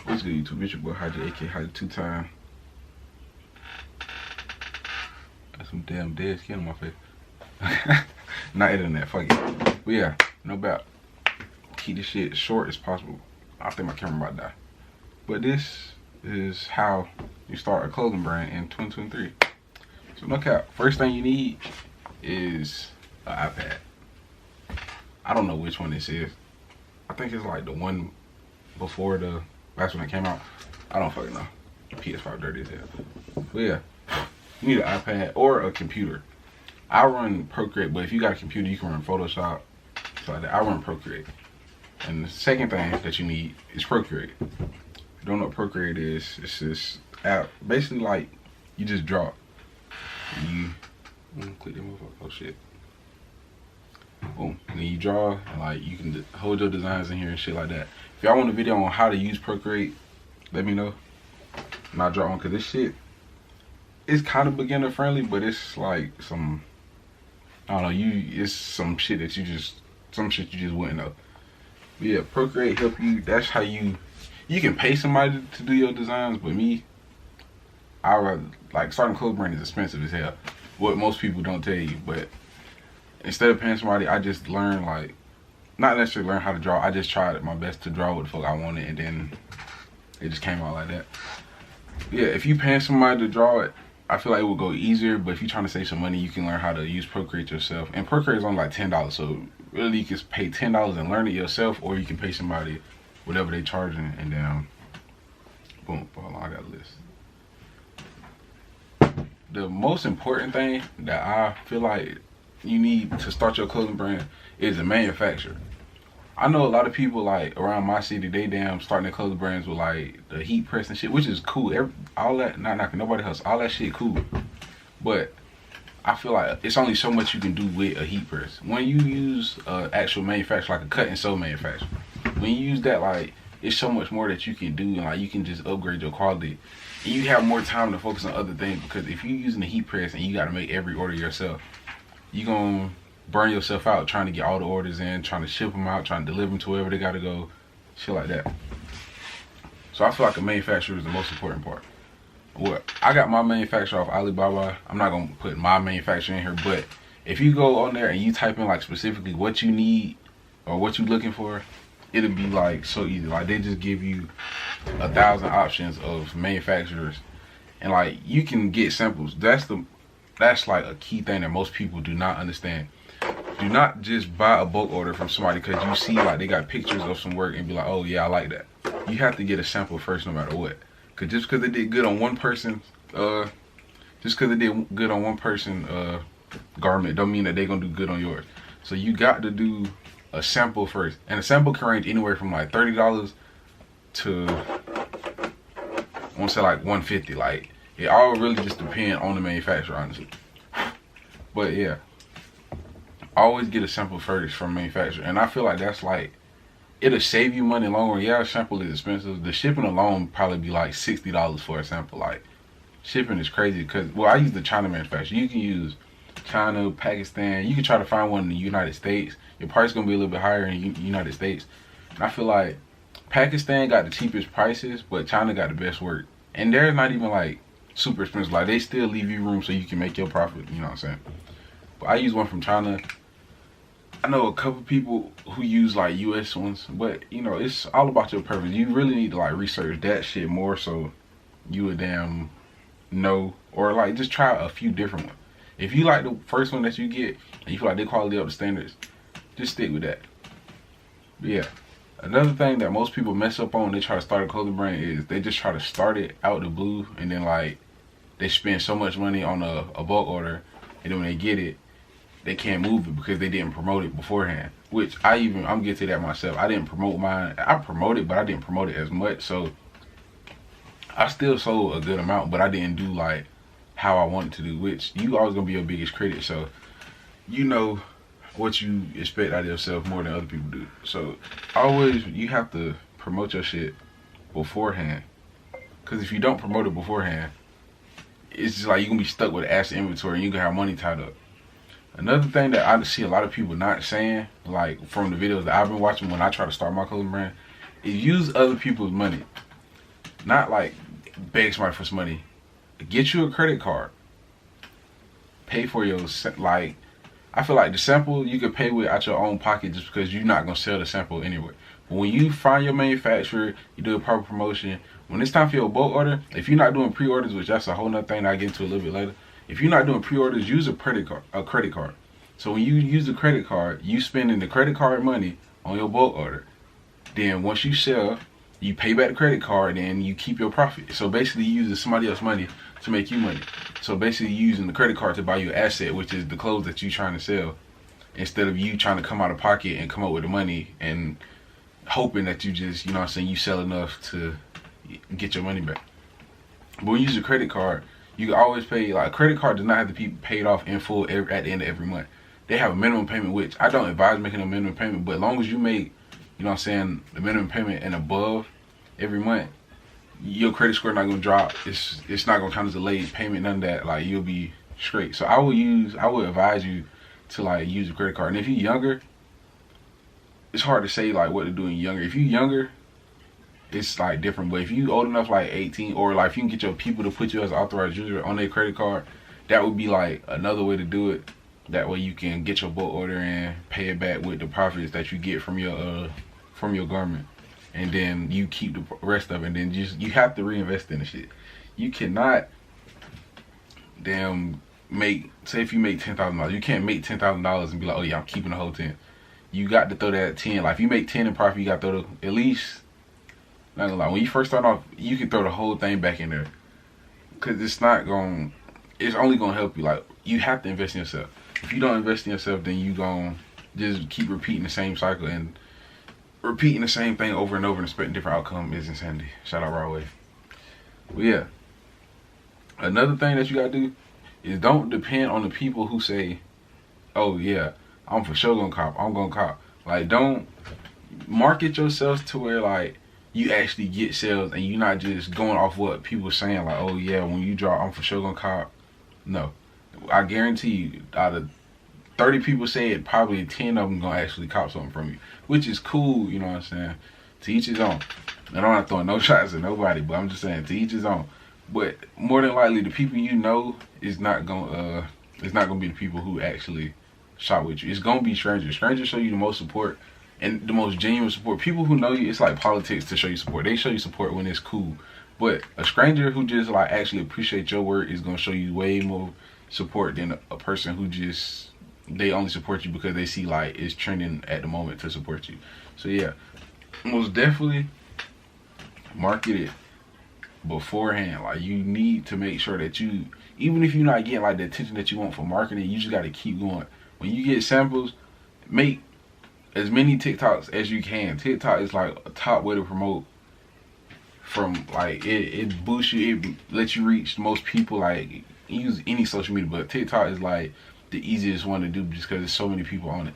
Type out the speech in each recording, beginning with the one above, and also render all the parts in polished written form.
What's good, YouTube? It's your boy Ohaajjidurant, aka Ohaajjidurant 2-time. Got some damn dead skin on my face. Not internet, fuck it. But yeah, no doubt. Keep this shit short as possible. I think my camera about to die. But this is how you start a clothing brand in 2023. So no cap. First thing you need is an iPad. I don't know which one this is. I think it's like the one before the last one that came out. I don't fucking know. PS5 dirty as hell. But yeah, you need an iPad or a computer. I run Procreate, but if you got a computer, you can run Photoshop. So I run Procreate. And the second thing that you need is Procreate. If you don't know what Procreate is, it's this app. Basically, like, you just draw. You click that motherfucker. Oh shit. Boom. And then you draw, and like you can hold your designs in here and shit like that. If y'all want a video on how to use Procreate, let me know. And I'll draw on, cause this shit is kind of beginner friendly, but it's like some, I don't know, it's some shit that you just wouldn't know. But yeah, Procreate help you. That's how you can pay somebody to do your designs, but me, I rather, like, starting a clothing brand is expensive as hell. What most people don't tell you, but instead of paying somebody, I just learned, like, not necessarily learn how to draw. I just tried my best to draw what the fuck I wanted, and then it just came out like that. Yeah, if you paying somebody to draw it, I feel like it would go easier. But if you're trying to save some money, you can learn how to use Procreate yourself. And Procreate is only like $10, so really you can pay $10 and learn it yourself, or you can pay somebody whatever they charging, and then boom. Hold on, I got a list. The most important thing that I feel like you need to start your clothing brand is a manufacturer. I know a lot of people, like, around my city, they damn starting their clothing brands with like the heat press and shit, which is cool. All that, not knocking nobody else, all that shit cool. But I feel like it's only so much you can do with a heat press. When you use actual manufacturer, like a cut and sew manufacturer, when you use that, like, it's so much more that you can do, and like you can just upgrade your quality. And you have more time to focus on other things, because if you're using the heat press and you got to make every order yourself, you're gonna burn yourself out trying to get all the orders in, trying to ship them out, trying to deliver them to wherever they gotta go, shit like that. So I feel like a manufacturer is the most important part. Well, I got my manufacturer off Alibaba. I'm not gonna put my manufacturer in here, but if you go on there and you type in like specifically what you need or what you're looking for, it'll be like so easy. Like, they just give you 1,000 options of manufacturers, and like you can get samples. That's like a key thing that most people do not understand. Do not just buy a bulk order from somebody because you see like they got pictures of some work and be like, oh yeah, I like that. You have to get a sample first, no matter what. Cause just because they did good on one person, garment don't mean that they're gonna do good on yours. So you got to do a sample first, and a sample can range anywhere from like $30 to, I want to say, like $150. Like, it all really just depends on the manufacturer, honestly. But yeah, always get a sample first from manufacturer, and I feel like that's like, it'll save you money in the long run. Yeah, a sample is expensive. The shipping alone probably be like $60 for a sample. Like, shipping is crazy because, well, I use the China manufacturer. You can use China, Pakistan. You can try to find one in the United States. Your price is gonna be a little bit higher in the United States. And I feel like Pakistan got the cheapest prices, but China got the best work. And they're not even like super expensive. Like, they still leave you room so you can make your profit. You know what I'm saying? But I use one from China. I know a couple people who use like US ones, but you know, it's all about your purpose. You really need to like research that shit more so you would damn know, or like just try a few different ones. If you like the first one that you get and you feel like they quality up to standards, just stick with that. But yeah, another thing that most people mess up on when they try to start a clothing brand is they just try to start it out the blue, and then like they spend so much money on a bulk order, and then when they get it, they can't move it because they didn't promote it beforehand. Which I'm getting to that myself. I didn't promote mine. I promoted, but I didn't promote it as much. So I still sold a good amount, but I didn't do like how I wanted to do, which you always gonna be your biggest critic. So you know what you expect out of yourself more than other people do. So always, you have to promote your shit beforehand. Because if you don't promote it beforehand, it's just like you're gonna be stuck with ass inventory and you gonna have money tied up. Another thing that I see a lot of people not saying, like from the videos that I've been watching when I try to start my clothing brand, is use other people's money. not like beg somebody for some money. Get you a credit card. Pay for your, like, I feel like the sample you could pay with out your own pocket just because you're not gonna sell the sample anyway. But when you find your manufacturer, you do a proper promotion. When it's time for your bulk order, if you're not doing pre-orders, which that's a whole nother thing I'll get into a little bit later. If you're not doing pre-orders, use a credit card. So when you use the credit card, you spending the credit card money on your bulk order. Then once you sell, you pay back the credit card and you keep your profit. So basically you using somebody else's money to make you money. So basically you using the credit card to buy your asset, which is the clothes that you're trying to sell, instead of you trying to come out of pocket and come up with the money and hoping that you just, you know what I'm saying, you sell enough to get your money back. But when you use a credit card, you can always pay. Like, a credit card does not have to be paid off in full at the end of every month. They have a minimum payment, which I don't advise making a minimum payment, but as long as you make, you know what I'm saying, the minimum payment and above every month, your credit score not gonna drop. It's not gonna count as a late payment, none of that. Like, you'll be straight. So I would advise you to like use a credit card. And if you're younger, it's hard to say like what to do when you're younger. If you're younger, it's like different. But if you old enough, like 18, or like if you can get your people to put you as an authorized user on their credit card, that would be like another way to do it. That way you can get your bulk order and pay it back with the profits that you get from your garment, and then you keep the rest of it. And then you have to reinvest in the shit. You cannot say if you make $10,000, you can't make $10,000 and be like, oh yeah, I'm keeping the whole 10. You got to throw that 10. Like, if you make 10 in profit, you got to throw at least, not gonna lie, when you first start off, you can throw the whole thing back in there, because it's only gonna help you. Like, you have to invest in yourself. If you don't invest in yourself, then you gonna just keep repeating the same cycle, and repeating the same thing over and over and expecting different outcome is insanity. Shout out Raw Way. But yeah, another thing that you gotta do is don't depend on the people who say, oh yeah, I'm for sure gonna cop, I'm gonna cop. Like, don't market yourself to where like you actually get sales and you're not just going off what people are saying, like, oh yeah, when you drop, I'm for sure gonna cop. No, I guarantee you, out of 30 people say it, probably 10 of them gonna actually cop something from you, which is cool, you know what I'm saying? To each his own. I don't have to throw no shots at nobody, but I'm just saying, to each his own. But more than likely, the people you know is not gonna be the people who actually shop with you. It's gonna be strangers. Strangers show you the most support and the most genuine support. People who know you, it's like politics to show you support. They show you support when it's cool. But a stranger who just like actually appreciates your work is gonna show you way more support than a person who just, they only support you because they see like it's trending at the moment to support you. So yeah, most definitely market it beforehand. Like, you need to make sure that you, even if you're not getting like the attention that you want for marketing, you just got to keep going. When you get samples, make as many TikToks as you can. TikTok is like a top way to promote. From like, it boosts you, it lets you reach most people. Like, use any social media, but TikTok is like the easiest one to do just because there's so many people on it.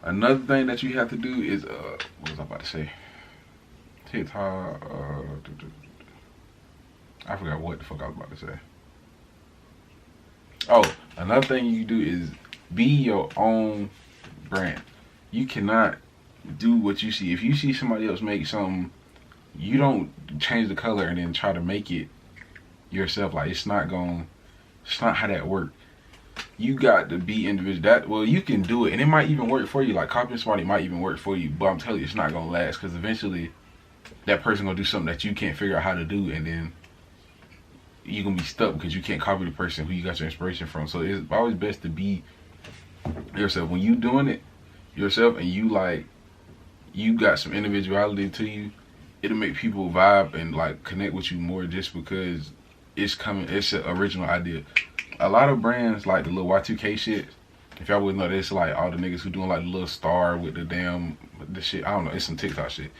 Another thing that you have to do is what was I about to say? TikTok, I forgot what the fuck I was about to say. Oh, another thing you do is be your own brand. You cannot do what you see. If you see somebody else make something, you don't change the color and then try to make it yourself. Like, it's not how that works. You got to be individual. Well, you can do it and it might even work for you. Like, copying somebody might even work for you, but I'm telling you, it's not gonna last, because eventually that person gonna do something that you can't figure out how to do, and then you're gonna be stuck because you can't copy the person who you got your inspiration from. So it's always best to be yourself. When you doing it yourself and you got some individuality to you, it'll make people vibe and like connect with you more, just because it's an original idea. A lot of brands like the little Y2K shit, if y'all wouldn't know, it's like all the niggas who doing like the little star with the shit, I don't know, it's some TikTok shit.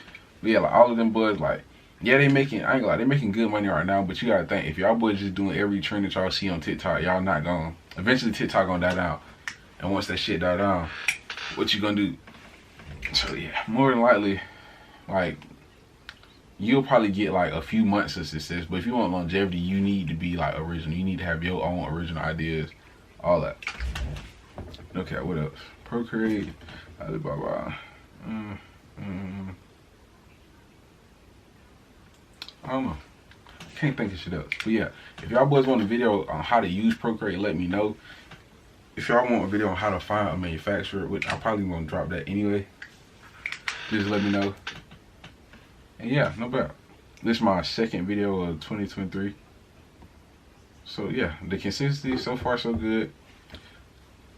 But yeah, like all of them boys, like, yeah, I ain't gonna lie, they making good money right now, but you gotta think, if y'all boys just doing every trend that y'all see on TikTok, y'all not gonna, eventually TikTok gonna die down. And once that shit die down, what you gonna do? So yeah, more than likely, like, you'll probably get like a few months of success, but if you want longevity, you need to be like original. You need to have your own original ideas, all that. Okay, what else? Procreate, Alibaba. I don't know. Can't think of shit else. But yeah, if y'all boys want a video on how to use Procreate, let me know. If y'all want a video on how to find a manufacturer, which I'm probably gonna drop that anyway, just let me know. And yeah, no bad. This is my second video of 2023. So yeah, the consistency so far so good.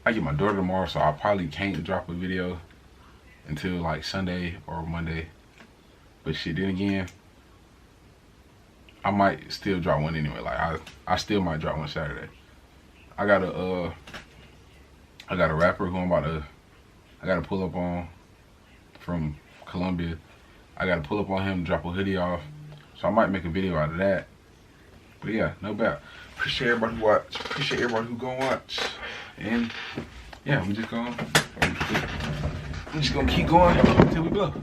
I get my daughter tomorrow, so I probably can't drop a video until like Sunday or Monday. But shit, then again, I might still drop one anyway. Like I still might drop one Saturday. I got a rapper who I gotta pull up on from Colombia. I gotta pull up on him, drop a hoodie off. So I might make a video out of that. But yeah, no bad. Appreciate everybody who watch. Appreciate everybody who gonna watch. And yeah, I'm just gonna keep going until we blow.